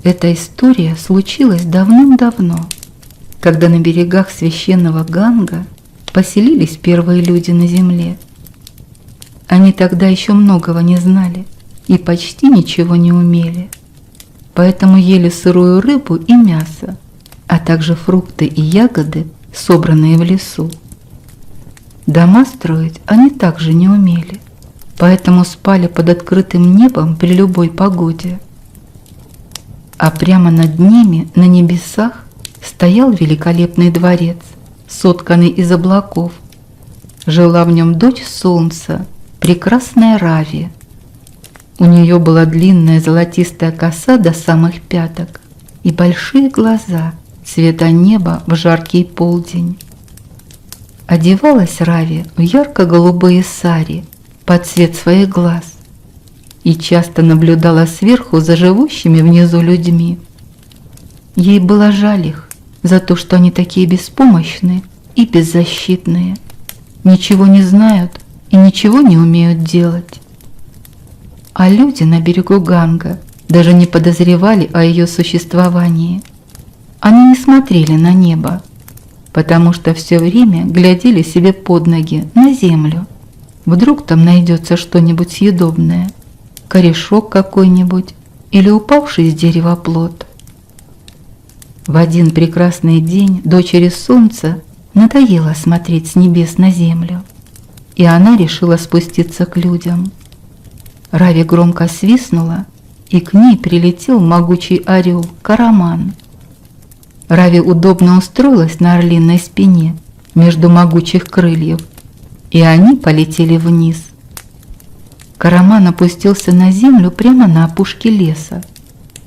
Эта история случилась давным-давно, когда на берегах священного Ганга поселились первые люди на земле. Они тогда еще многого не знали и почти ничего не умели, поэтому ели сырую рыбу и мясо, а также фрукты и ягоды, собранные в лесу. Дома строить они также не умели, поэтому спали под открытым небом при любой погоде. А прямо над ними, на небесах, стоял великолепный дворец, сотканный из облаков. Жила в нем дочь солнца, прекрасная Рави. У нее была длинная золотистая коса до самых пяток и большие глаза цвета неба в жаркий полдень. Одевалась Рави в ярко-голубые сари под цвет своих глаз и часто наблюдала сверху за живущими внизу людьми. Ей было жаль их за то, что они такие беспомощные и беззащитные, ничего не знают и ничего не умеют делать. А люди на берегу Ганга даже не подозревали о ее существовании. Они не смотрели на небо, потому что все время глядели себе под ноги на землю. Вдруг там найдется что-нибудь съедобное, корешок какой-нибудь или упавший с дерева плод. В один прекрасный день дочери солнца надоело смотреть с небес на землю, и она решила спуститься к людям. Рави громко свистнула, и к ней прилетел могучий орел Караман. Рави удобно устроилась на орлиной спине между могучих крыльев, и они полетели вниз. Караман опустился на землю прямо на опушке леса,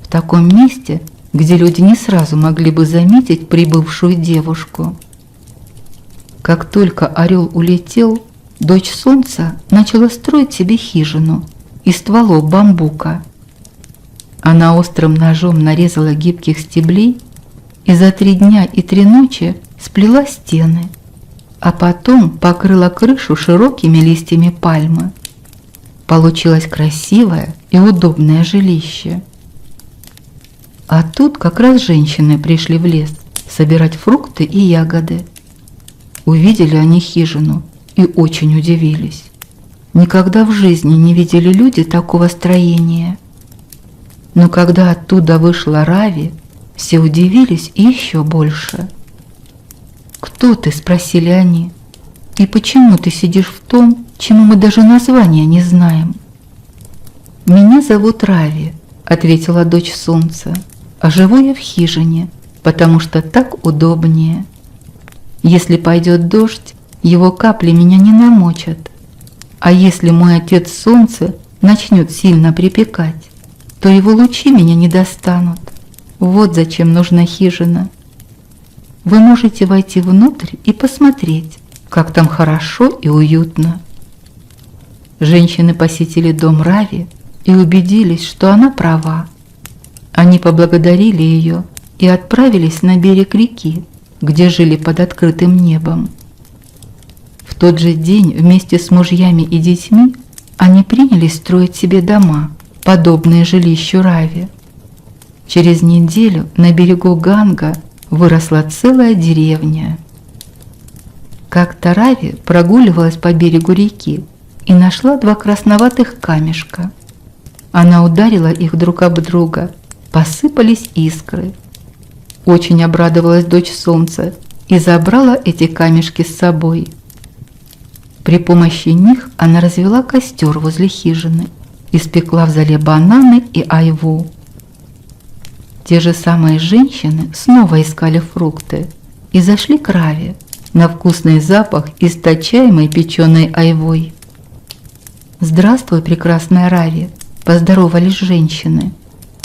в таком месте, где люди не сразу могли бы заметить прибывшую девушку. Как только орел улетел, дочь солнца начала строить себе хижину из стволов бамбука. Она острым ножом нарезала гибких стеблей и за 3 дня и 3 ночи сплела стены, а потом покрыла крышу широкими листьями пальмы. Получилось красивое и удобное жилище. А тут как раз женщины пришли в лес собирать фрукты и ягоды. Увидели они хижину и очень удивились. Никогда в жизни не видели люди такого строения. Но когда оттуда вышла Рави, все удивились еще больше. «Кто ты?» – спросили они. «И почему ты сидишь в том, чему мы даже названия не знаем?» «Меня зовут Рави», – ответила дочь солнца, «а живу я в хижине, потому что так удобнее. Если пойдет дождь, его капли меня не намочат, а если мой отец солнце начнет сильно припекать, то его лучи меня не достанут. Вот зачем нужна хижина. Вы можете войти внутрь и посмотреть, как там хорошо и уютно». Женщины посетили дом Рави и убедились, что она права. Они поблагодарили ее и отправились на берег реки, где жили под открытым небом. В тот же день вместе с мужьями и детьми они принялись строить себе дома, подобные жилищу Рави. Через неделю на берегу Ганга выросла целая деревня. Как-то Рави прогуливалась по берегу реки и нашла 2 красноватых камешка. Она ударила их друг об друга, посыпались искры. Очень обрадовалась дочь солнца и забрала эти камешки с собой. При помощи них она развела костер возле хижины, испекла в зале бананы и айву. Те же самые женщины снова искали фрукты и зашли к Рави на вкусный запах, источаемый печеной айвой. «Здравствуй, прекрасная Рави!» – поздоровались женщины.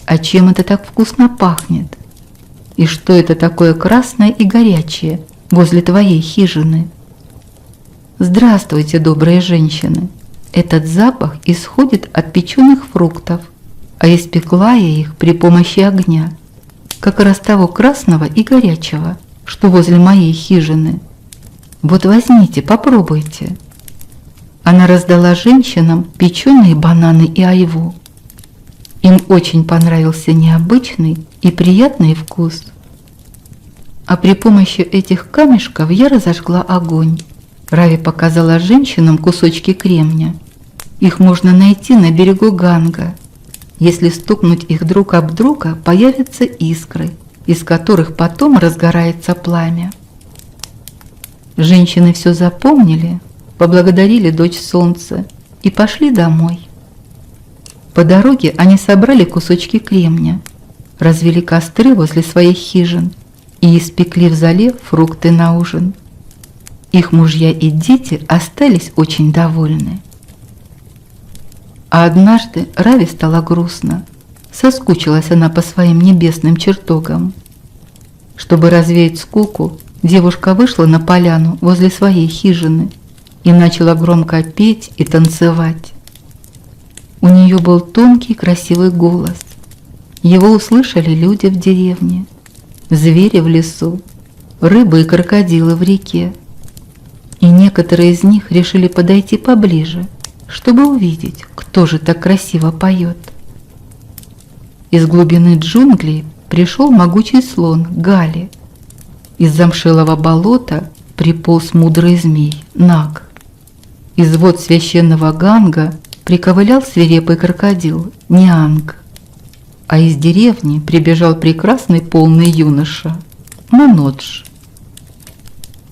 «А чем это так вкусно пахнет? И что это такое красное и горячее возле твоей хижины?» «Здравствуйте, добрые женщины! Этот запах исходит от печеных фруктов, а испекла я их при помощи огня, как раз того красного и горячего, что возле моей хижины. Вот возьмите, попробуйте». Она раздала женщинам печеные бананы и айву. Им очень понравился необычный и приятный вкус. А при помощи этих камешков я разожгла огонь. Рави показала женщинам кусочки кремня. Их можно найти на берегу Ганга. Если стукнуть их друг об друга, появятся искры, из которых потом разгорается пламя. Женщины все запомнили, поблагодарили дочь солнца и пошли домой. По дороге они собрали кусочки кремня, развели костры возле своих хижин и испекли в зале фрукты на ужин. Их мужья и дети остались очень довольны. А однажды Рави стало грустно. Соскучилась она по своим небесным чертогам. Чтобы развеять скуку, девушка вышла на поляну возле своей хижины и начала громко петь и танцевать. У нее был тонкий красивый голос. Его услышали люди в деревне, звери в лесу, рыбы и крокодилы в реке. И некоторые из них решили подойти поближе, чтобы увидеть, кто же так красиво поет. Из глубины джунглей пришел могучий слон Гали. Из замшелого болота приполз мудрый змей Наг. Из вод священного Ганга приковылял свирепый крокодил Нианг. А из деревни прибежал прекрасный полный юноша Манодж.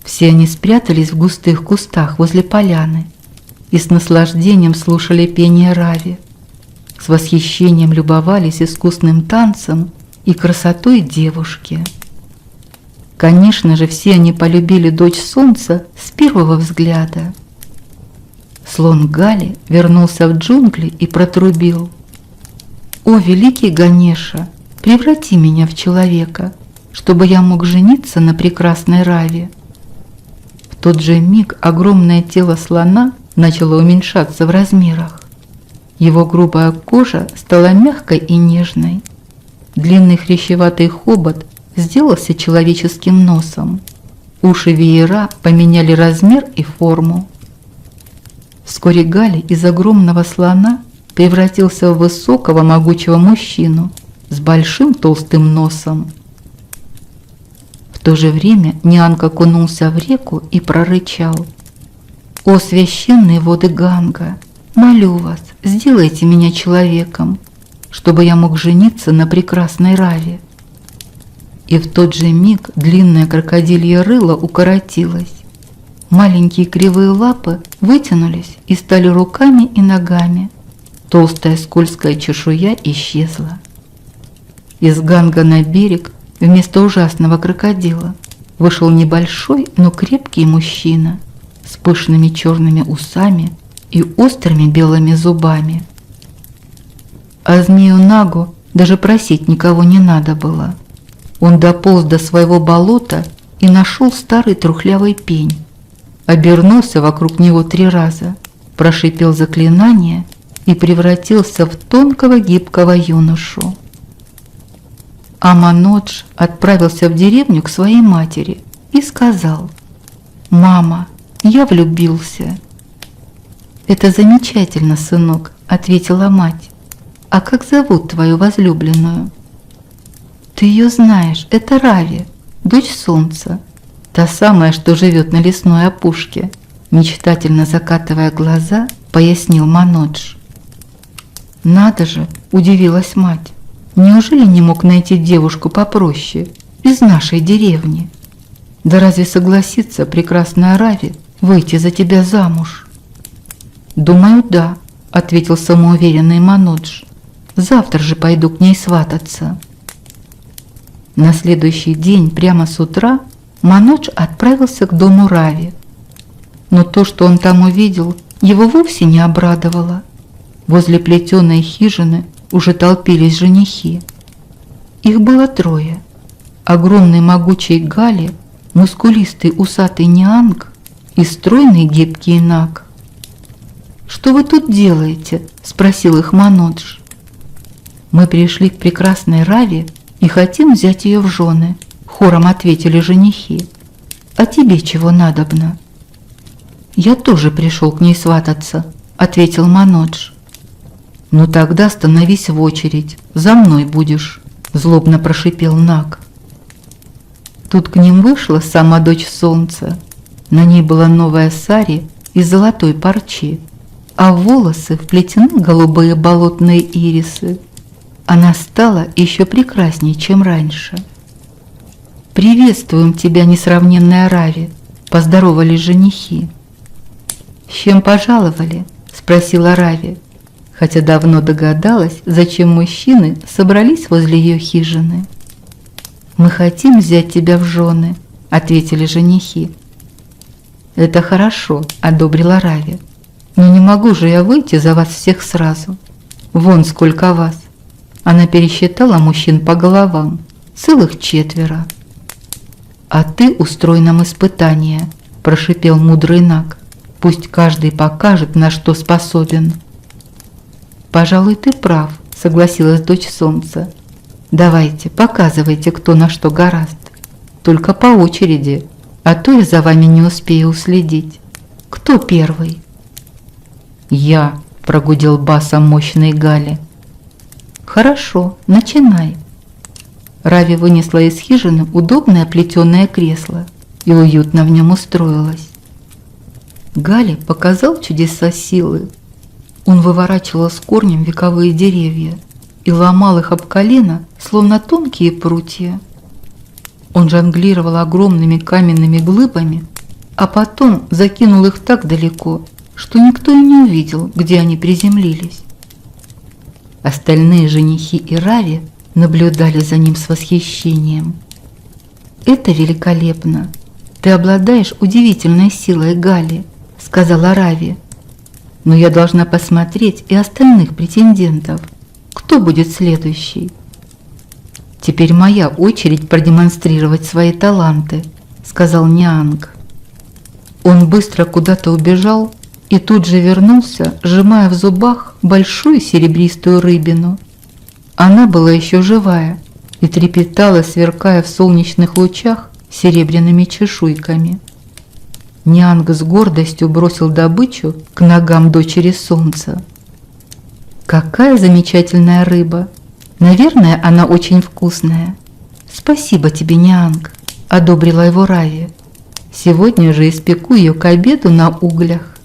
Все они спрятались в густых кустах возле поляны и с наслаждением слушали пение Рави. С восхищением любовались искусным танцем и красотой девушки. Конечно же, все они полюбили дочь солнца с первого взгляда. Слон Гали вернулся в джунгли и протрубил: «О, великий Ганеша, преврати меня в человека, чтобы я мог жениться на прекрасной Рави». В тот же миг огромное тело слона начало уменьшаться в размерах. Его грубая кожа стала мягкой и нежной. Длинный хрящеватый хобот сделался человеческим носом. Уши веера поменяли размер и форму. Вскоре Гали из огромного слона превратился в высокого могучего мужчину с большим толстым носом. В то же время Нианг окунулся в реку и прорычал: «О, священные воды Ганга, молю вас, сделайте меня человеком, чтобы я мог жениться на прекрасной Рави». И в тот же миг длинное крокодилье рыло укоротилось. Маленькие кривые лапы вытянулись и стали руками и ногами. Толстая скользкая чешуя исчезла. Из Ганга на берег вместо ужасного крокодила вышел небольшой, но крепкий мужчина с пышными черными усами и острыми белыми зубами. А змею Нагу даже просить никого не надо было. Он дополз до своего болота и нашел старый трухлявый пень, обернулся вокруг него 3 раза, прошипел заклинание и превратился в тонкого гибкого юношу. А Манодж отправился в деревню к своей матери и сказал: «Мама, я влюбился». «Это замечательно, сынок», — ответила мать. «А как зовут твою возлюбленную?» «Ты ее знаешь, это Рави, дочь солнца, та самая, что живет на лесной опушке», — мечтательно закатывая глаза, пояснил Манодж. «Надо же», — удивилась мать, — «неужели не мог найти девушку попроще, из нашей деревни? Да разве согласится прекрасная Рави выйти за тебя замуж?» «Думаю, да», — ответил самоуверенный Манодж. «Завтра же пойду к ней свататься». На следующий день прямо с утра Манодж отправился к дому Рави. Но то, что он там увидел, его вовсе не обрадовало. Возле плетеной хижины уже толпились женихи. Их было 3: огромный могучий Гали, мускулистый усатый Нианг и стройный гибкий Наг. «Что вы тут делаете?» – спросил их Манодж. «Мы пришли к прекрасной Рави и хотим взять ее в жены», – хором ответили женихи. «А тебе чего надобно?» «Я тоже пришел к ней свататься», – ответил Манодж. «Ну тогда становись в очередь, за мной будешь», – злобно прошипел Наг. Тут к ним вышла сама дочь солнца. На ней была новая сари из золотой парчи, а в волосы вплетены голубые болотные ирисы. Она стала еще прекраснее, чем раньше. «Приветствуем тебя, несравненная Рави», – поздоровались женихи. «С чем пожаловали?» – спросила Рави, хотя давно догадалась, зачем мужчины собрались возле ее хижины. «Мы хотим взять тебя в жены», – ответили женихи. «Это хорошо», – одобрила Рави. «Но не могу же я выйти за вас всех сразу. Вон сколько вас». Она пересчитала мужчин по головам, целых 4. «А ты устрой нам испытание», – прошипел мудрый Наг. «Пусть каждый покажет, на что способен». «Пожалуй, ты прав», – согласилась дочь солнца. «Давайте, показывайте, кто на что гораст. Только по очереди, а то я за вами не успею уследить. Кто первый?» «Я», – прогудел басом мощный Гали. «Хорошо, начинай». Рави вынесла из хижины удобное плетеное кресло и уютно в нем устроилась. Гали показал чудеса силы. Он выворачивал с корнем вековые деревья и ломал их об колено, словно тонкие прутья. Он жонглировал огромными каменными глыбами, а потом закинул их так далеко, что никто и не увидел, где они приземлились. Остальные женихи и Рави наблюдали за ним с восхищением. «Это великолепно! Ты обладаешь удивительной силой, Гали», – сказала Рави. «Но я должна посмотреть и остальных претендентов. Кто будет следующий?» «Теперь моя очередь продемонстрировать свои таланты», – сказал Нианг. Он быстро куда-то убежал и тут же вернулся, сжимая в зубах большую серебристую рыбину. Она была еще живая и трепетала, сверкая в солнечных лучах серебряными чешуйками. Нианг с гордостью бросил добычу к ногам дочери солнца. «Какая замечательная рыба! Наверное, она очень вкусная. Спасибо тебе, Нианг», – одобрила его Рави. «Сегодня же испеку ее к обеду на углях.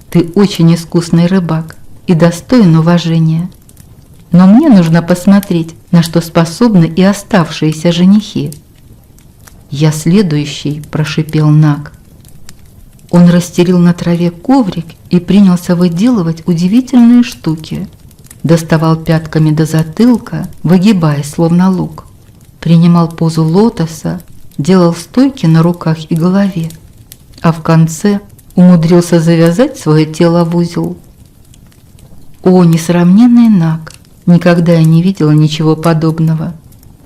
Ты очень искусный рыбак и достоин уважения. Но мне нужно посмотреть, на что способны и оставшиеся женихи». «Я следующий», – прошипел Наг. Он расстелил на траве коврик и принялся выделывать удивительные штуки. Доставал пятками до затылка, выгибаясь словно лук. Принимал позу лотоса, делал стойки на руках и голове, а в конце умудрился завязать свое тело в узел. «О, несравненный Наг! Никогда я не видела ничего подобного.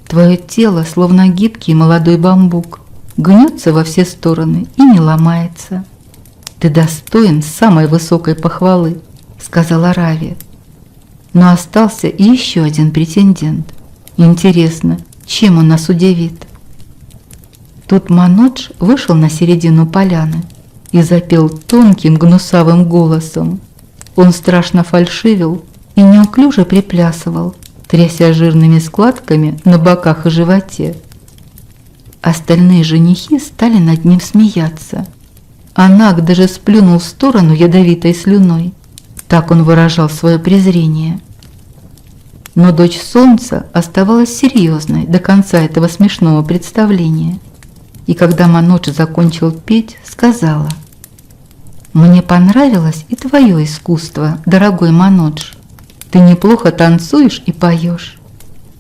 Твое тело, словно гибкий молодой бамбук, гнется во все стороны и не ломается. Ты достоин самой высокой похвалы», – сказала Рави. Но остался и еще один претендент. Интересно, чем он нас удивит? Тут Манодж вышел на середину поляны и запел тонким гнусавым голосом. Он страшно фальшивил и неуклюже приплясывал, тряся жирными складками на боках и животе. Остальные женихи стали над ним смеяться, а Наг даже сплюнул в сторону ядовитой слюной. Так он выражал свое презрение. Но дочь солнца оставалась серьезной до конца этого смешного представления. И когда Манодж закончил петь, сказала: «Мне понравилось и твое искусство, дорогой Манодж. Ты неплохо танцуешь и поешь.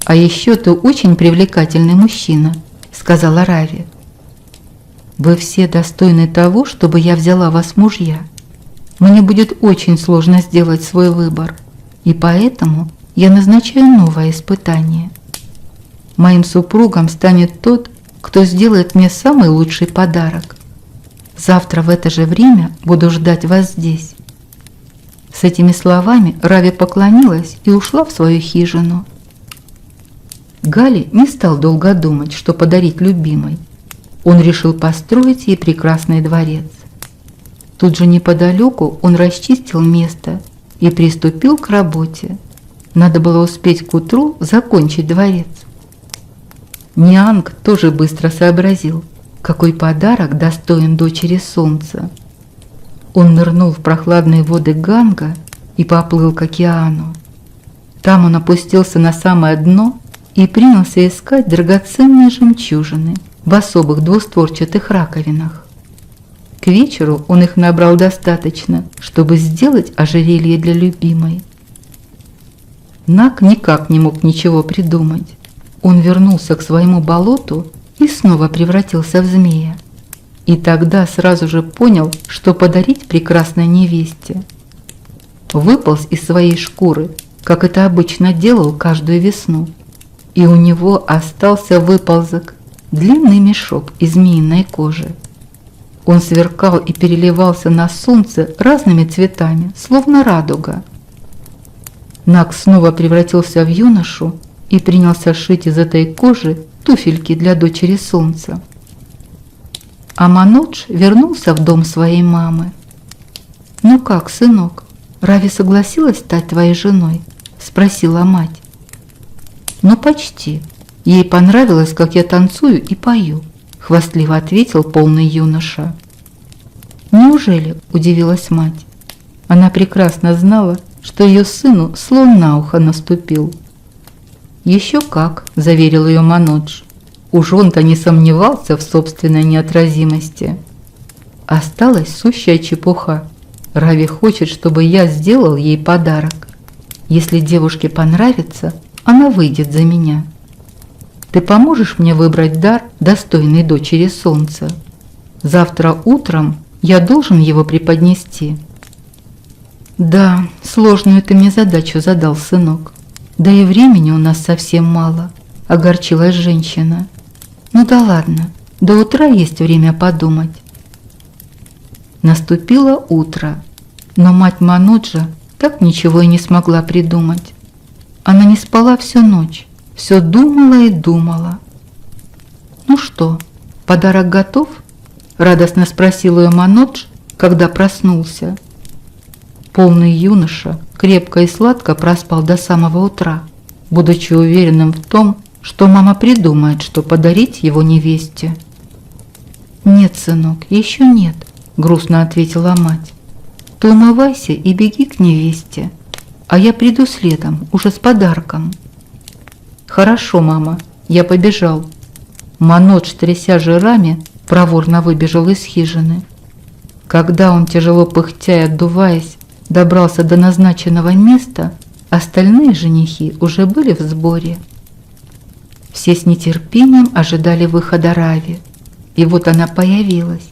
А еще ты очень привлекательный мужчина», – сказала Рави. «Вы все достойны того, чтобы я взяла вас в мужья. Мне будет очень сложно сделать свой выбор, и поэтому я назначаю новое испытание. Моим супругом станет тот, кто сделает мне самый лучший подарок. Завтра в это же время буду ждать вас здесь». С этими словами Рави поклонилась и ушла в свою хижину. Гали не стал долго думать, что подарить любимой. Он решил построить ей прекрасный дворец. Тут же неподалеку он расчистил место и приступил к работе. Надо было успеть к утру закончить дворец. Нианг тоже быстро сообразил, какой подарок достоин дочери солнца. Он нырнул в прохладные воды Ганга и поплыл к океану. Там он опустился на самое дно и принялся искать драгоценные жемчужины в особых двустворчатых раковинах. К вечеру он их набрал достаточно, чтобы сделать ожерелье для любимой. Наг никак не мог ничего придумать. Он вернулся к своему болоту и снова превратился в змея. И тогда сразу же понял, что подарить прекрасной невесте. Выполз из своей шкуры, как это обычно делал каждую весну. И у него остался выползок, длинный мешок из змеиной кожи. Он сверкал и переливался на солнце разными цветами, словно радуга. Наг снова превратился в юношу и принялся шить из этой кожи туфельки для дочери солнца. А Манодж вернулся в дом своей мамы. «Ну как, сынок, Рави согласилась стать твоей женой?» – спросила мать. «Ну почти. Ей понравилось, как я танцую и пою», – хвастливо ответил полный юноша. «Неужели?» – удивилась мать. Она прекрасно знала, что ее сыну слон на ухо наступил. «Еще как», – заверил ее Манодж. Уж он-то не сомневался в собственной неотразимости. Осталась сущая чепуха. Рави хочет, чтобы я сделал ей подарок. Если девушке понравится, она выйдет за меня. Ты поможешь мне выбрать дар, достойный дочери солнца? Завтра утром я должен его преподнести. Да, сложную ты мне задачу задал, сынок. Да и времени у нас совсем мало, огорчилась женщина. Ну да ладно, до утра есть время подумать. Наступило утро, но мать Маноджа так ничего и не смогла придумать. Она не спала всю ночь, все думала и думала. «Ну что, подарок готов?» – радостно спросил ее Манодж, когда проснулся. Полный юноша крепко и сладко проспал до самого утра, будучи уверенным в том, что мама придумает, что подарить его невесте. «Нет, сынок, еще нет», – грустно ответила мать. «Ты умывайся и беги к невесте, а я приду следом, уже с подарком». «Хорошо, мама, я побежал». Манодж, тряся жирами, проворно выбежал из хижины. Когда он, тяжело пыхтя и отдуваясь, добрался до назначенного места, остальные женихи уже были в сборе. Все с нетерпением ожидали выхода Рави, и вот она появилась.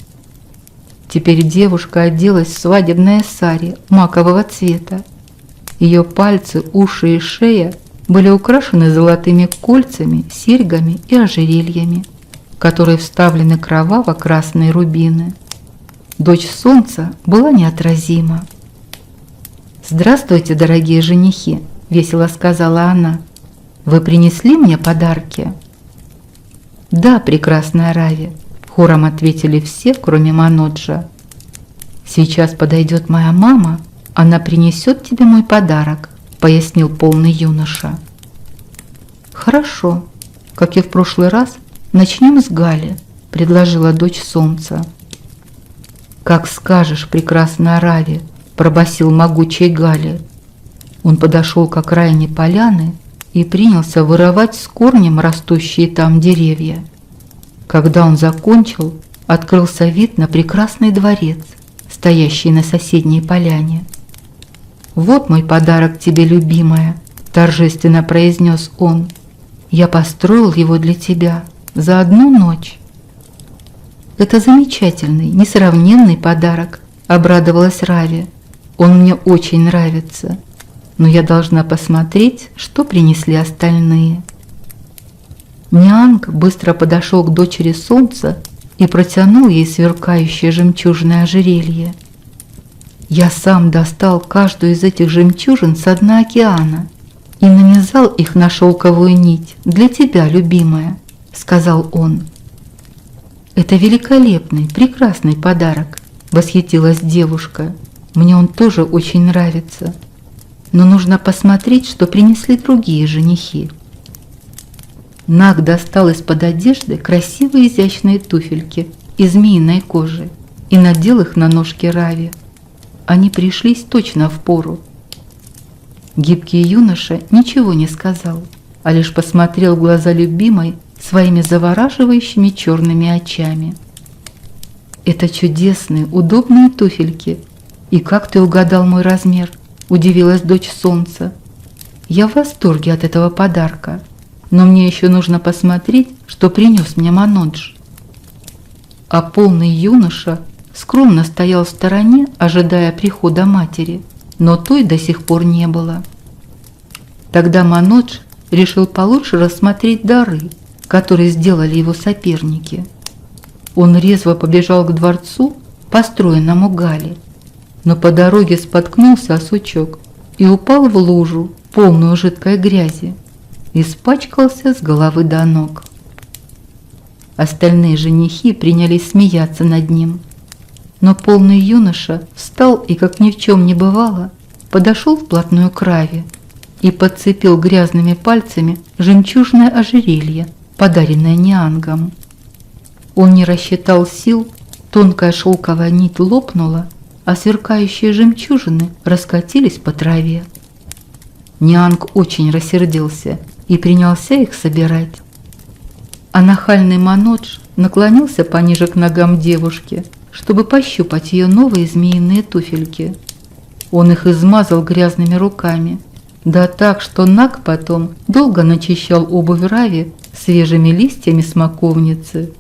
Теперь девушка оделась в свадебное сари макового цвета. Ее пальцы, уши и шея были украшены золотыми кольцами, серьгами и ожерельями, в которые вставлены кроваво-красные рубины. Дочь солнца была неотразима. «Здравствуйте, дорогие женихи!» – весело сказала она. «Вы принесли мне подарки?» «Да, прекрасная Рави», – хором ответили все, кроме Маноджа. «Сейчас подойдет моя мама, она принесет тебе мой подарок», – пояснил полный юноша. «Хорошо, как и в прошлый раз, начнем с Гали», – предложила дочь солнца. «Как скажешь, прекрасная Рави», – пробасил могучий Гали. Он подошел к окраине поляны и принялся вырывать с корнем растущие там деревья. Когда он закончил, открылся вид на прекрасный дворец, стоящий на соседней поляне. «Вот мой подарок тебе, любимая», – торжественно произнес он. «Я построил его для тебя за одну ночь». «Это замечательный, несравненный подарок», – обрадовалась Рави. «Он мне очень нравится, но я должна посмотреть, что принесли остальные». Нианг быстро подошел к дочери солнца и протянул ей сверкающее жемчужное ожерелье. «Я сам достал каждую из этих жемчужин со дна океана и нанизал их на шелковую нить для тебя, любимая», – сказал он. «Это великолепный, прекрасный подарок», – восхитилась девушка. «Мне он тоже очень нравится. но нужно посмотреть, что принесли другие женихи. Наг достал из-под одежды красивые изящные туфельки из змеиной кожи и надел их на ножки Рави. Они пришлись точно в пору. Гибкий юноша ничего не сказал, а лишь посмотрел в глаза любимой своими завораживающими черными очами. «Это чудесные, удобные туфельки. И как ты угадал мой размер?» – удивилась дочь солнца. «Я в восторге от этого подарка, но мне еще нужно посмотреть, что принес мне Манодж». А полный юноша скромно стоял в стороне, ожидая прихода матери, но той до сих пор не было. Тогда Манодж решил получше рассмотреть дары, которые сделали его соперники. Он резво побежал к дворцу, построенному Гали, но по дороге споткнулся о сучок и упал в лужу, полную жидкой грязи, испачкался с головы до ног. Остальные женихи принялись смеяться над ним, но полный юноша встал и, как ни в чем не бывало, подошел вплотную к Раве и подцепил грязными пальцами жемчужное ожерелье, подаренное Ниангом. Он не рассчитал сил, тонкая шелковая нить лопнула, а сверкающие жемчужины раскатились по траве. Нианг очень рассердился и принялся их собирать. А нахальный Манодж наклонился пониже к ногам девушки, чтобы пощупать ее новые змеиные туфельки. Он их измазал грязными руками, да так, что Наг потом долго начищал обувь Рави свежими листьями смоковницы.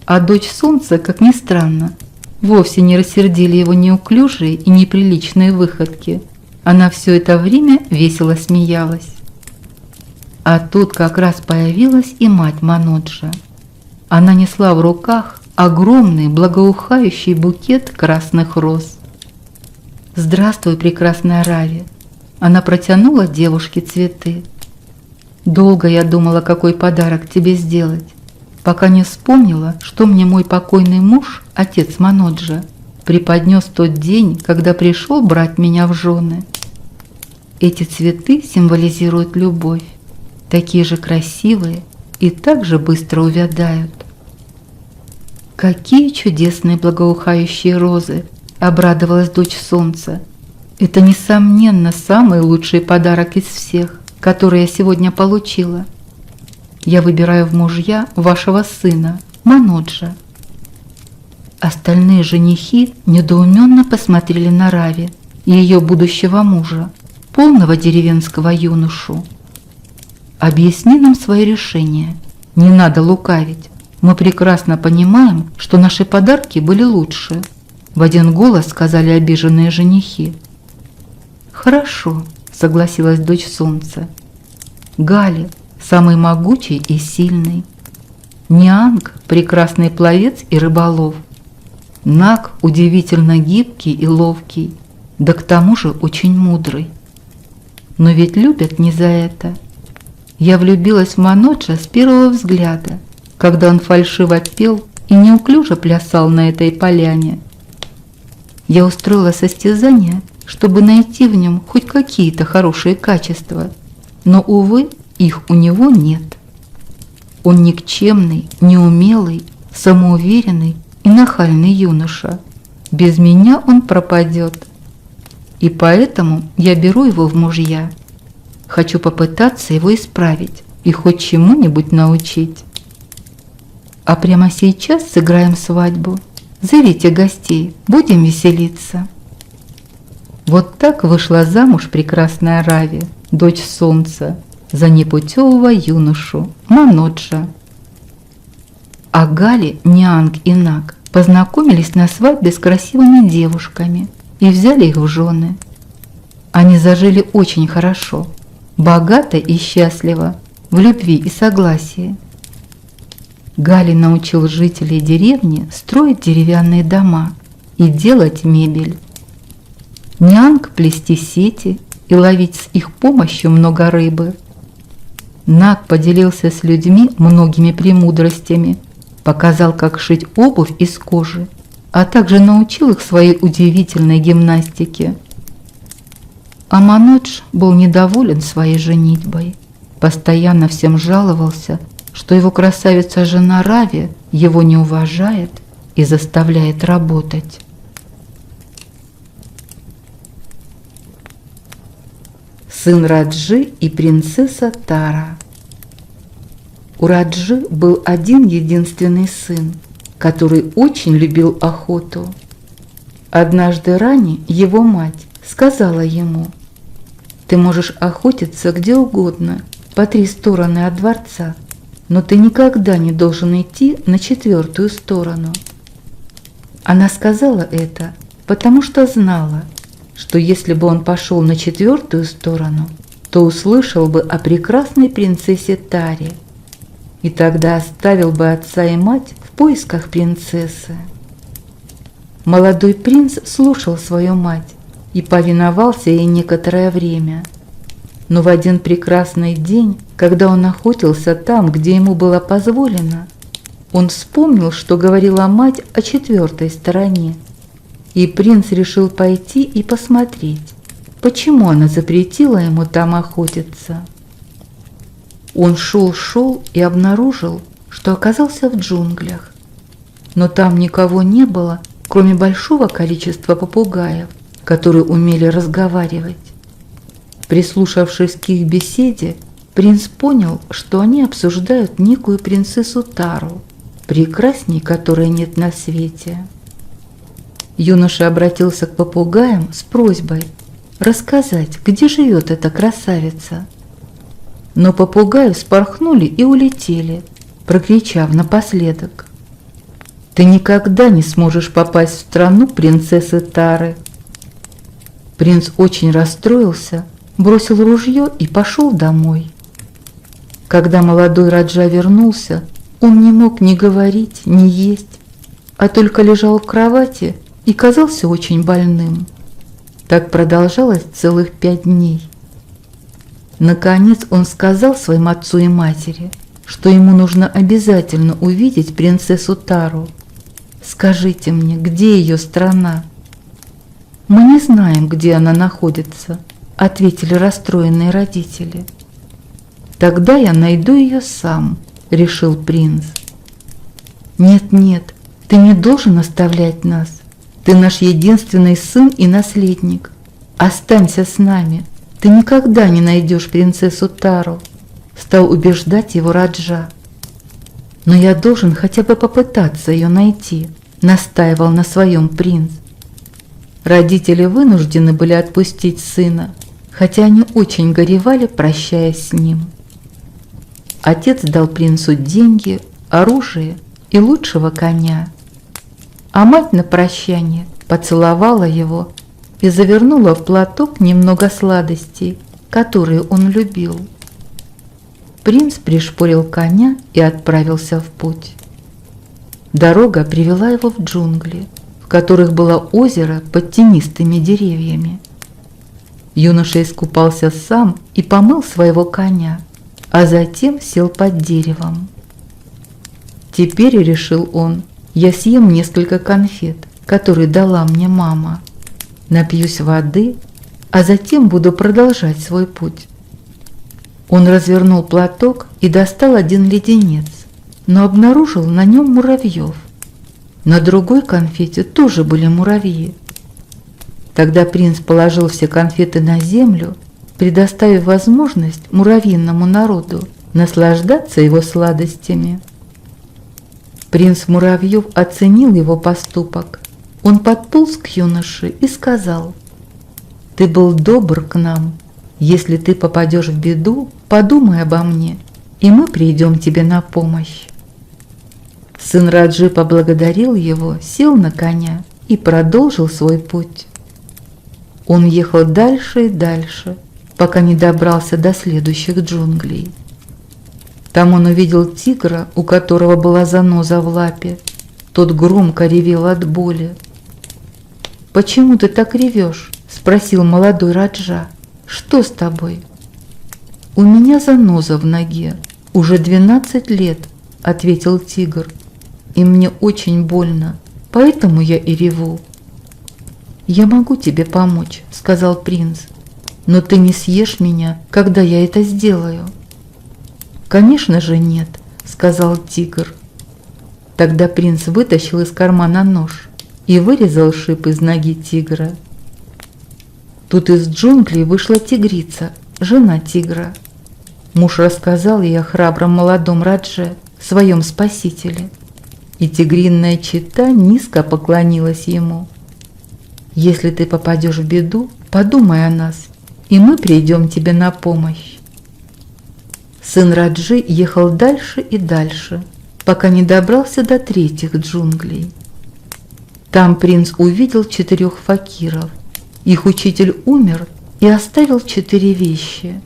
А дочь солнца, как ни странно, вовсе не рассердили его неуклюжие и неприличные выходки. Она все это время весело смеялась. А тут как раз появилась и мать Маноджа. Она несла в руках огромный благоухающий букет красных роз. «Здравствуй, прекрасная Рави!» Она протянула девушке цветы. «Долго я думала, какой подарок тебе сделать, пока не вспомнила, что мне мой покойный муж, отец Маноджа, преподнес тот день, когда пришел брать меня в жены. Эти цветы символизируют любовь, такие же красивые и так же быстро увядают». «Какие чудесные благоухающие розы!» – обрадовалась дочь солнца. «Это, несомненно, самый лучший подарок из всех, который я сегодня получила. Я выбираю в мужья вашего сына, Маноджа». Остальные женихи недоуменно посмотрели на Рави и ее будущего мужа, полного деревенского юношу. «Объясни нам свое решение. Не надо лукавить. Мы прекрасно понимаем, что наши подарки были лучше», – в один голос сказали обиженные женихи. «Хорошо», – согласилась дочь солнца. «Гали – самый могучий и сильный. Нианг – прекрасный пловец и рыболов. Наг – удивительно гибкий и ловкий, да к тому же очень мудрый. Но ведь любят не за это. Я влюбилась в Маноджа с первого взгляда, когда он фальшиво пел и неуклюже плясал на этой поляне. Я устроила состязание, чтобы найти в нем хоть какие-то хорошие качества, но, увы, их у него нет. Он никчемный, неумелый, самоуверенный и нахальный юноша. Без меня он пропадет. И поэтому я беру его в мужья. Хочу попытаться его исправить и хоть чему-нибудь научить. А прямо сейчас сыграем свадьбу. Зовите гостей, будем веселиться». Вот так вышла замуж прекрасная Рави, дочь солнца, за непутевого юношу Маноджа. А Гали, Нианг и Наг познакомились на свадьбе с красивыми девушками и взяли их в жены. Они зажили очень хорошо, богато и счастливо, в любви и согласии. Гали научил жителей деревни строить деревянные дома и делать мебель. Нианг плести сети и ловить с их помощью много рыбы. Наг поделился с людьми многими премудростями, показал, как шить обувь из кожи, а также научил их своей удивительной гимнастике. А Манодж был недоволен своей женитьбой, постоянно всем жаловался, что его красавица-жена Рави его не уважает и заставляет работать. Сын Раджи и принцесса Тара. У Раджи был один единственный сын, который очень любил охоту. Однажды ранее его мать сказала ему: «Ты можешь охотиться где угодно, по 3 стороны от дворца, но ты никогда не должен идти на 4-ю сторону». Она сказала это, потому что знала, что если бы он пошел на 4-ю сторону, то услышал бы о прекрасной принцессе Таре, и тогда оставил бы отца и мать в поисках принцессы. Молодой принц слушал свою мать и повиновался ей некоторое время. Но в один прекрасный день, когда он охотился там, где ему было позволено, он вспомнил, что говорила мать о 4-й стороне, и принц решил пойти и посмотреть, почему она запретила ему там охотиться. Он шел и обнаружил, что оказался в джунглях, но там никого не было, кроме большого количества попугаев, которые умели разговаривать. Прислушавшись к их беседе, принц понял, что они обсуждают некую принцессу Тару, прекрасней которой нет на свете. Юноша обратился к попугаям с просьбой рассказать, где живет эта красавица. Но попугаи вспорхнули и улетели, прокричав напоследок: «Ты никогда не сможешь попасть в страну принцессы Тары». Принц очень расстроился, бросил ружье и пошел домой. Когда молодой Раджа вернулся, он не мог ни говорить, ни есть, а только лежал в кровати и казался очень больным. Так продолжалось целых 5 дней. Наконец он сказал своим отцу и матери, что ему нужно обязательно увидеть принцессу Тару. «Скажите мне, где ее страна?» «Мы не знаем, где она находится», — ответили расстроенные родители. «Тогда я найду ее сам», — решил принц. «Нет, ты не должен оставлять нас. Ты наш единственный сын и наследник. Останься с нами. Ты никогда не найдешь принцессу Тару», — стал убеждать его Раджа. «Но я должен хотя бы попытаться ее найти», — настаивал на своем принц. Родители вынуждены были отпустить сына, хотя они очень горевали, прощаясь с ним. Отец дал принцу деньги, оружие и лучшего коня, а мать на прощание поцеловала его и завернула в платок немного сладостей, которые он любил. Принц пришпорил коня и отправился в путь. Дорога привела его в джунгли, в которых было озеро под тенистыми деревьями. Юноша искупался сам и помыл своего коня, а затем сел под деревом. «Теперь, — решил он, — я съем несколько конфет, которые дала мне мама, напьюсь воды, а затем буду продолжать свой путь». Он развернул платок и достал один леденец, но обнаружил на нем муравьев. На другой конфете тоже были муравьи. Тогда принц положил все конфеты на землю, предоставив возможность муравьиному народу наслаждаться его сладостями. Принц Муравьев оценил его поступок. Он подполз к юноше и сказал: «Ты был добр к нам. Если ты попадешь в беду, подумай обо мне, и мы придем тебе на помощь». Сын Раджи поблагодарил его, сел на коня и продолжил свой путь. Он ехал дальше и дальше, пока не добрался до следующих джунглей. Там он увидел тигра, у которого была заноза в лапе. Тот громко ревел от боли. «Почему ты так ревешь?» – спросил молодой Раджа. «Что с тобой?» «У меня заноза в ноге. Уже 12 лет», – ответил тигр. «И мне очень больно, поэтому я и реву». «Я могу тебе помочь», – сказал принц. Но ты не съешь меня, когда я это сделаю». «Конечно же нет», — сказал тигр. Тогда принц вытащил из кармана нож и вырезал шип из ноги тигра. Тут из джунглей вышла тигрица, жена тигра. Муж рассказал ей о храбром молодом Радже, своем спасителе, и тигринная чета низко поклонилась ему. «Если ты попадешь в беду, подумай о нас, и мы придем тебе на помощь». Сын Раджи ехал дальше и дальше, пока не добрался до третьих джунглей. Там принц увидел 4 факиров. Их учитель умер и оставил 4 вещи.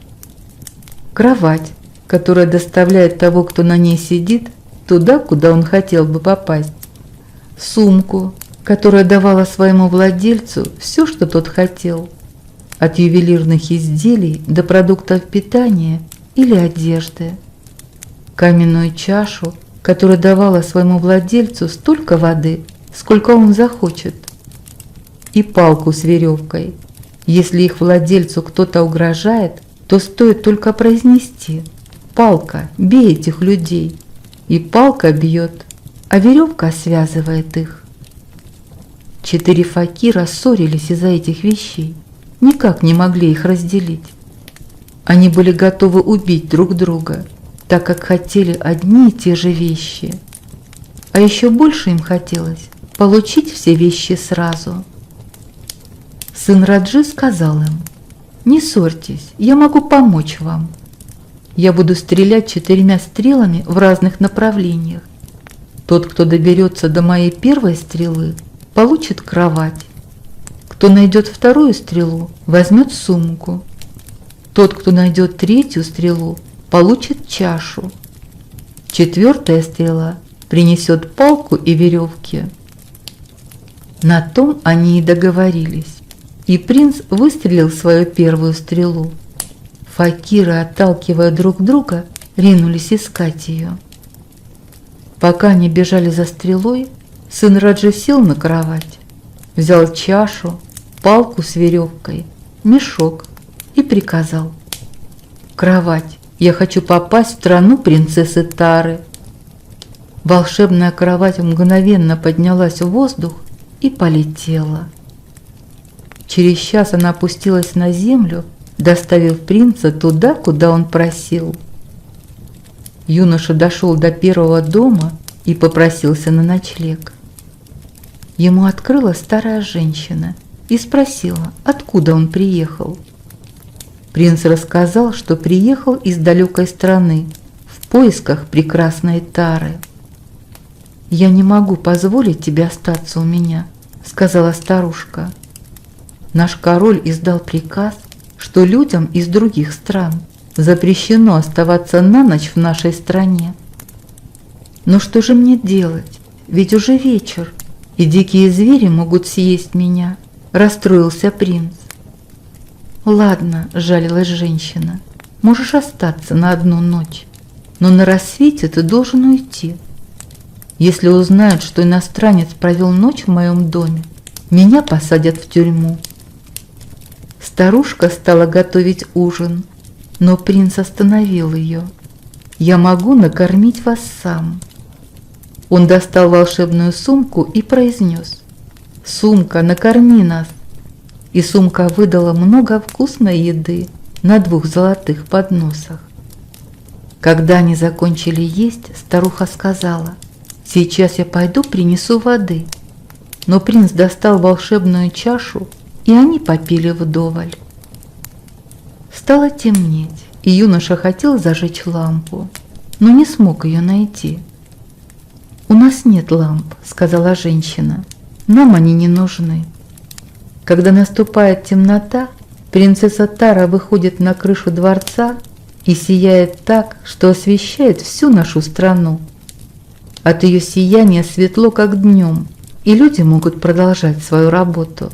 Кровать, которая доставляет того, кто на ней сидит, туда, куда он хотел бы попасть. Сумку, которая давала своему владельцу все, что тот хотел, от ювелирных изделий до продуктов питания или одежды. Каменную чашу, которая давала своему владельцу столько воды, сколько он захочет. И палку с веревкой. Если их владельцу кто-то угрожает, то стоит только произнести: «Палка, бей этих людей!» И палка бьет, а веревка связывает их. 4 факира ссорились из-за этих вещей, никак не могли их разделить. Они были готовы убить друг друга, так как хотели одни и те же вещи. А еще больше им хотелось получить все вещи сразу. Сын Раджи сказал им: «Не ссорьтесь, я могу помочь вам. Я буду стрелять 4 стрелами в разных направлениях. Тот, кто доберется до моей первой стрелы, получит кровать. Кто найдет вторую стрелу, возьмет сумку. Тот, кто найдет 3-ю стрелу, получит чашу. 4-я стрела принесет палку и веревки». На том они и договорились, и принц выстрелил свою первую стрелу. Факиры, отталкивая друг друга, ринулись искать ее. Пока они бежали за стрелой, сын Раджи сел на кровать, взял чашу, палку с веревкой, мешок и приказал: «Кровать, я хочу попасть в страну принцессы Тары». Волшебная кровать мгновенно поднялась в воздух и полетела. Через час она опустилась на землю, доставив принца туда, куда он просил. Юноша дошел до первого дома и попросился на ночлег. Ему открыла старая женщина и спросила, откуда он приехал. Принц рассказал, что приехал из далекой страны в поисках прекрасной Тары. «Я не могу позволить тебе остаться у меня», — сказала старушка. «Наш король издал приказ, что людям из других стран запрещено оставаться на ночь в нашей стране». «Но что же мне делать? Ведь уже вечер, и дикие звери могут съесть меня», — расстроился принц. «Ладно», — жалилась женщина, — «можешь остаться на 1 ночь, но на рассвете ты должен уйти. Если узнают, что иностранец провел ночь в моем доме, меня посадят в тюрьму». Старушка стала готовить ужин, но принц остановил ее. «Я могу накормить вас сам». Он достал волшебную сумку и произнес: «Сумка, накорми нас». И сумка выдала много вкусной еды на 2 золотых подносах. Когда они закончили есть, старуха сказала: «Сейчас я пойду принесу воды». Но принц достал волшебную чашу, и они попили вдоволь. Стало темнеть, и юноша хотел зажечь лампу, но не смог ее найти. «У нас нет ламп», — сказала женщина, — «нам они не нужны». Когда наступает темнота, принцесса Тара выходит на крышу дворца и сияет так, что освещает всю нашу страну. От ее сияния светло, как днем, и люди могут продолжать свою работу.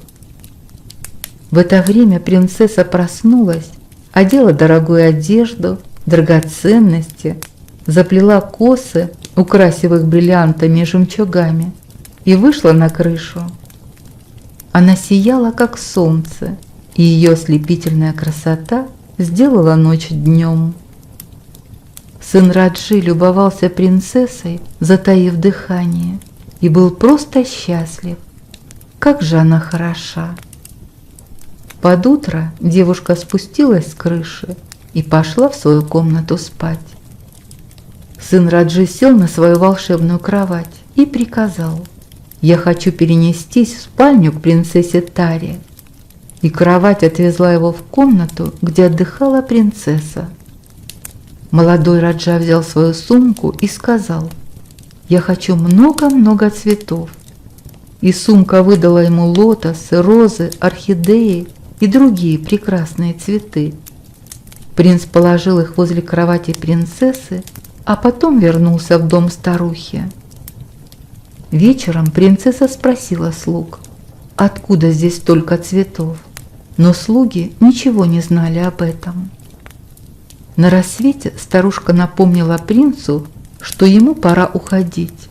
В это время принцесса проснулась, одела дорогую одежду, драгоценности, заплела косы, украсив их бриллиантами и жемчугами, и вышла на крышу. Она сияла, как солнце, и ее ослепительная красота сделала ночь днем. Сын Раджи любовался принцессой, затаив дыхание, и был просто счастлив. Как же она хороша! Под утро девушка спустилась с крыши и пошла в свою комнату спать. Сын Раджи сел на свою волшебную кровать и приказал: «Я хочу перенестись в спальню к принцессе Таре». И кровать отвезла его в комнату, где отдыхала принцесса. Молодой Раджа взял свою сумку и сказал: «Я хочу много-много цветов». И сумка выдала ему лотосы, розы, орхидеи и другие прекрасные цветы. Принц положил их возле кровати принцессы, а потом вернулся в дом старухи. Вечером принцесса спросила слуг, откуда здесь столько цветов, но слуги ничего не знали об этом. На рассвете старушка напомнила принцу, что ему пора уходить.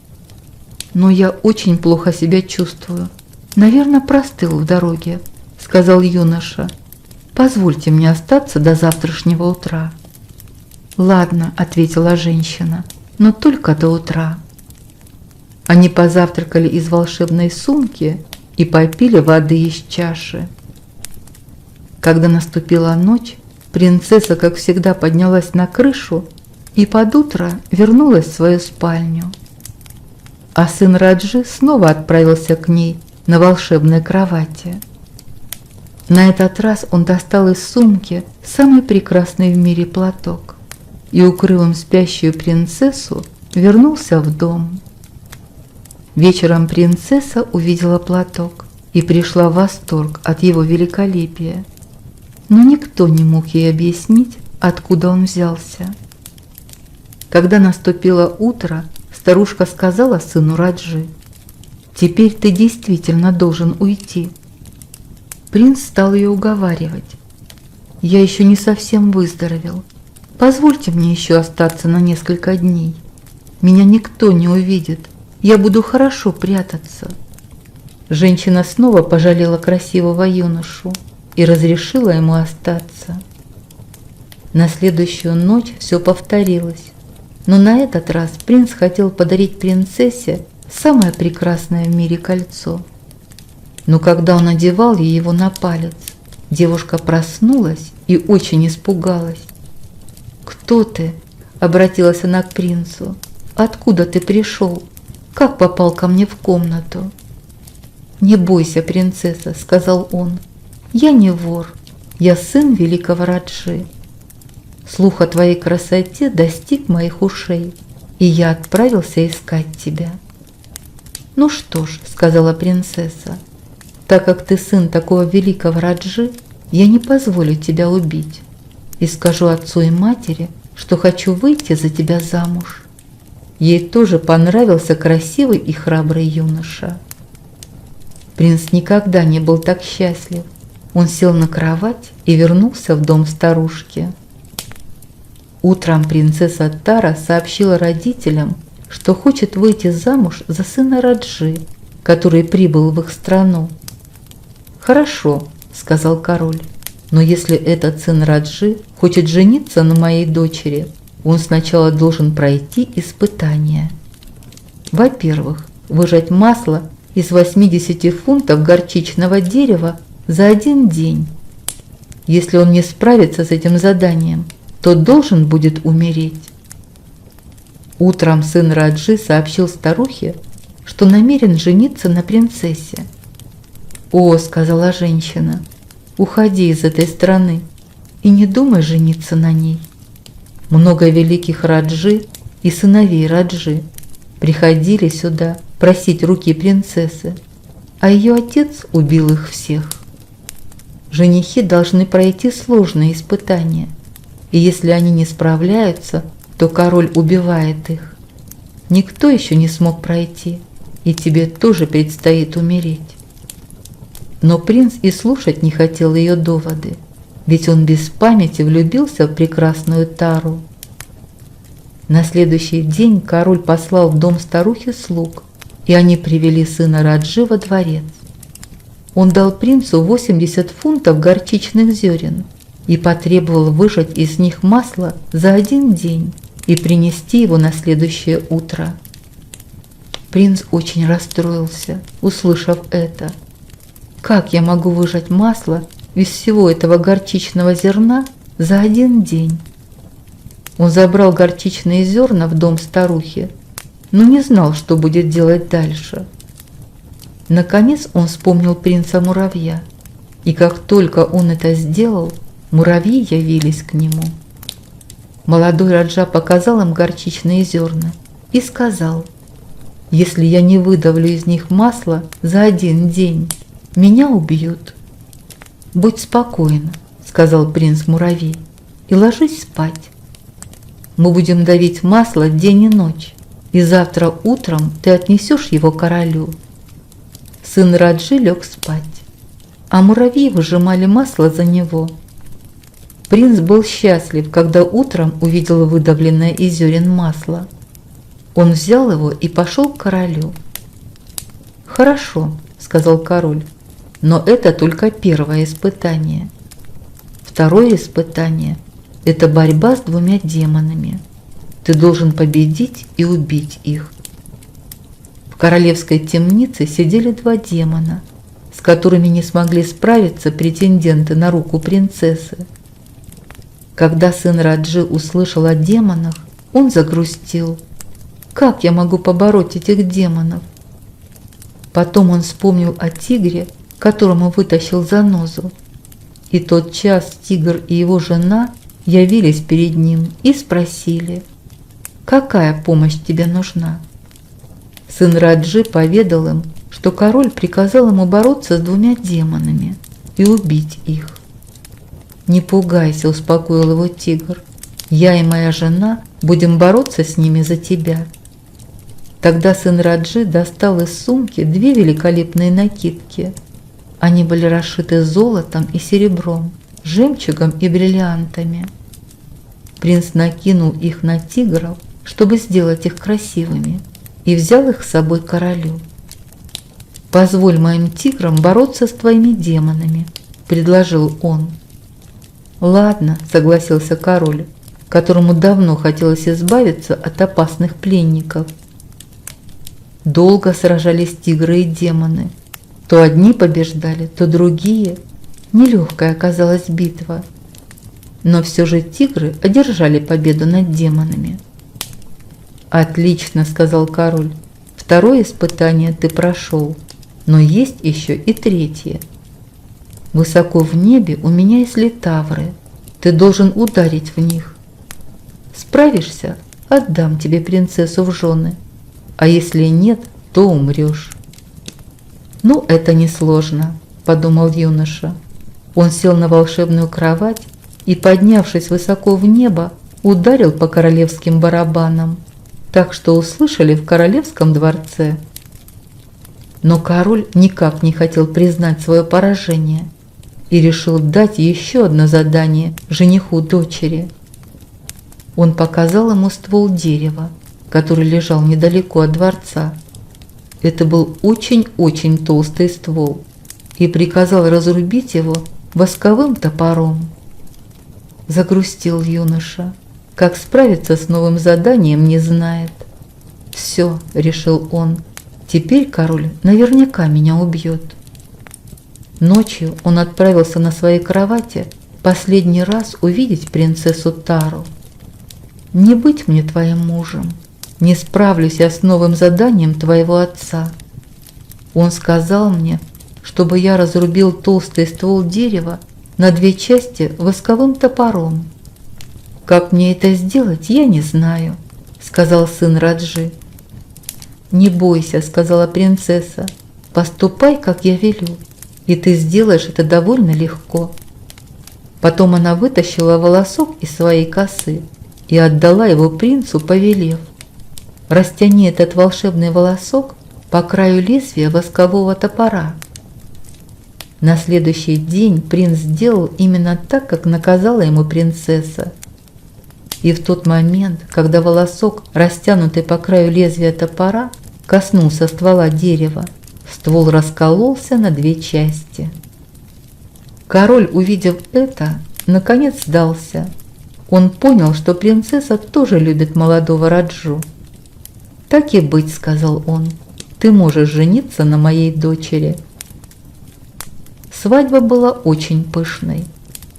«Но я очень плохо себя чувствую. Наверное, простыл в дороге», — сказал юноша. «Позвольте мне остаться до завтрашнего утра». «Ладно», — ответила женщина, — «но только до утра». Они позавтракали из волшебной сумки и попили воды из чаши. Когда наступила ночь, принцесса, как всегда, поднялась на крышу и под утро вернулась в свою спальню. А сын Раджи снова отправился к ней на волшебной кровати. На этот раз он достал из сумки самый прекрасный в мире платок и, укрыв им спящую принцессу, вернулся в дом. Вечером принцесса увидела платок и пришла в восторг от его великолепия, но никто не мог ей объяснить, откуда он взялся. Когда наступило утро, старушка сказала сыну Раджи: «Теперь ты действительно должен уйти». Принц стал ее уговаривать: «Я еще не совсем выздоровел. Позвольте мне еще остаться на несколько дней. Меня никто не увидит. Я буду хорошо прятаться». Женщина снова пожалела красивого юношу и разрешила ему остаться. На следующую ночь все повторилось, но на этот раз принц хотел подарить принцессе самое прекрасное в мире кольцо. Но когда он надевал ей его на палец, девушка проснулась и очень испугалась. «Кто ты?» – обратилась она к принцу. «Откуда ты пришел? Как попал ко мне в комнату?» «Не бойся, принцесса», – сказал он. «Я не вор, я сын великого Раджи. Слух о твоей красоте достиг моих ушей, и я отправился искать тебя». «Ну что ж», – сказала принцесса, – «так как ты сын такого великого Раджи, я не позволю тебя убить и скажу отцу и матери, что хочу выйти за тебя замуж». Ей тоже понравился красивый и храбрый юноша. Принц никогда не был так счастлив. Он сел на кровать и вернулся в дом старушки. Утром принцесса Тара сообщила родителям, что хочет выйти замуж за сына Раджи, который прибыл в их страну. «Хорошо», – сказал король, – «но если этот сын Раджи хочет жениться на моей дочери, он сначала должен пройти испытания. Во-первых, выжать масло из 80 фунтов горчичного дерева за один день. Если он не справится с этим заданием, то должен будет умереть». Утром сын Раджи сообщил старухе, что намерен жениться на принцессе. «О», – сказала женщина, – «уходи из этой страны и не думай жениться на ней». Много великих Раджи и сыновей Раджи приходили сюда просить руки принцессы, а ее отец убил их всех. Женихи должны пройти сложные испытания, и если они не справляются, то король убивает их. Никто еще не смог пройти, и тебе тоже предстоит умереть. Но принц и слушать не хотел ее доводы, ведь он без памяти влюбился в прекрасную Тару. На следующий день король послал в дом старухи слуг, и они привели сына Раджи во дворец. Он дал принцу 80 фунтов горчичных зерен и потребовал выжать из них масло за 1 день и принести его на следующее утро. Принц очень расстроился, услышав это. Как я могу выжать масло из всего этого горчичного зерна за 1 день? Он забрал горчичные зерна в дом старухи, но не знал, что будет делать дальше. Наконец он вспомнил принца-муравья, и как только он это сделал, муравьи явились к нему. Молодой раджа показал им горчичные зерна и сказал: «Если я не выдавлю из них масло за 1 день, меня убьют». «Будь спокойна», — сказал принц-муравей, — «и ложись спать. Мы будем давить масло день и ночь, и завтра утром ты отнесешь его королю». Сын раджи лег спать, а муравьи выжимали масло за него. Принц был счастлив, когда утром увидел выдавленное из зерен масло. Он взял его и пошел к королю. «Хорошо», — сказал король, — «но это только первое испытание. Второе испытание – это борьба с 2 демонами. Ты должен победить и убить их». В королевской темнице сидели 2 демона, с которыми не смогли справиться претенденты на руку принцессы. Когда сын раджи услышал о демонах, он загрустил. «Как я могу побороть этих демонов?» Потом он вспомнил о тигре, которому вытащил занозу. И тотчас тигр и его жена явились перед ним и спросили: «Какая помощь тебе нужна?» Сын раджи поведал им, что король приказал ему бороться с 2 демонами и убить их. «Не пугайся», — успокоил его тигр, — «я и моя жена будем бороться с ними за тебя». Тогда сын раджи достал из сумки 2 великолепные накидки. Они были расшиты золотом и серебром, жемчугом и бриллиантами. Принц накинул их на тигров, чтобы сделать их красивыми, и взял их с собой к королю. «Позволь моим тиграм бороться с твоими демонами», — предложил он. «Ладно», — согласился король, которому давно хотелось избавиться от опасных пленников. Долго сражались тигры и демоны. То одни побеждали, то другие. Нелегкая оказалась битва. Но все же тигры одержали победу над демонами. «Отлично», — сказал король, — «2 испытание ты прошел, но есть еще и 3. Высоко в небе у меня есть литавры, ты должен ударить в них. Справишься — отдам тебе принцессу в жены, а если нет, то умрешь». «Ну, это несложно», — подумал юноша. Он сел на волшебную кровать и, поднявшись высоко в небо, ударил по королевским барабанам, так что услышали в королевском дворце. Но король никак не хотел признать свое поражение и решил дать еще одно задание жениху дочери. Он показал ему ствол дерева, который лежал недалеко от дворца. Это был очень-очень толстый ствол, и приказал разрубить его восковым топором. Загрустил юноша. Как справиться с новым заданием, не знает. «Все», — решил он, — «теперь король наверняка меня убьет». Ночью он отправился на своей кровати последний раз увидеть принцессу Тару. «Не быть мне твоим мужем, не справлюсь я с новым заданием твоего отца. Он сказал мне, чтобы я разрубил толстый ствол дерева на 2 части восковым топором. Как мне это сделать, я не знаю», — сказал сын раджи. «Не бойся», — сказала принцесса, — «поступай, как я велю, и ты сделаешь это довольно легко». Потом она вытащила волосок из своей косы и отдала его принцу, повелев: «Растяни этот волшебный волосок по краю лезвия воскового топора». На следующий день принц сделал именно так, как наказала ему принцесса. И в тот момент, когда волосок, растянутый по краю лезвия топора, коснулся ствола дерева, ствол раскололся на две части. Король, увидев это, наконец сдался. Он понял, что принцесса тоже любит молодого Раджу. «Так и быть», — сказал он, — «ты можешь жениться на моей дочери». Свадьба была очень пышной.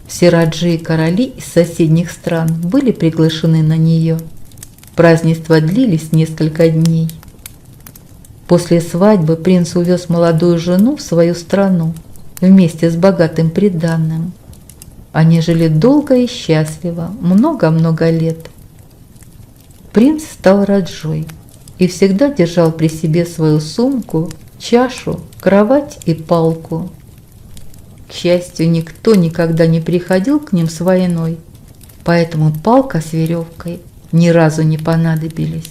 Все раджи и короли из соседних стран были приглашены на нее. Празднества длились несколько дней. После свадьбы принц увез молодую жену в свою страну вместе с богатым приданным. Они жили долго и счастливо, много-много лет. Принц стал раджой и всегда держал при себе свою сумку, чашу, кровать и палку. К счастью, никто никогда не приходил к ним с войной, поэтому палка с веревкой ни разу не понадобились.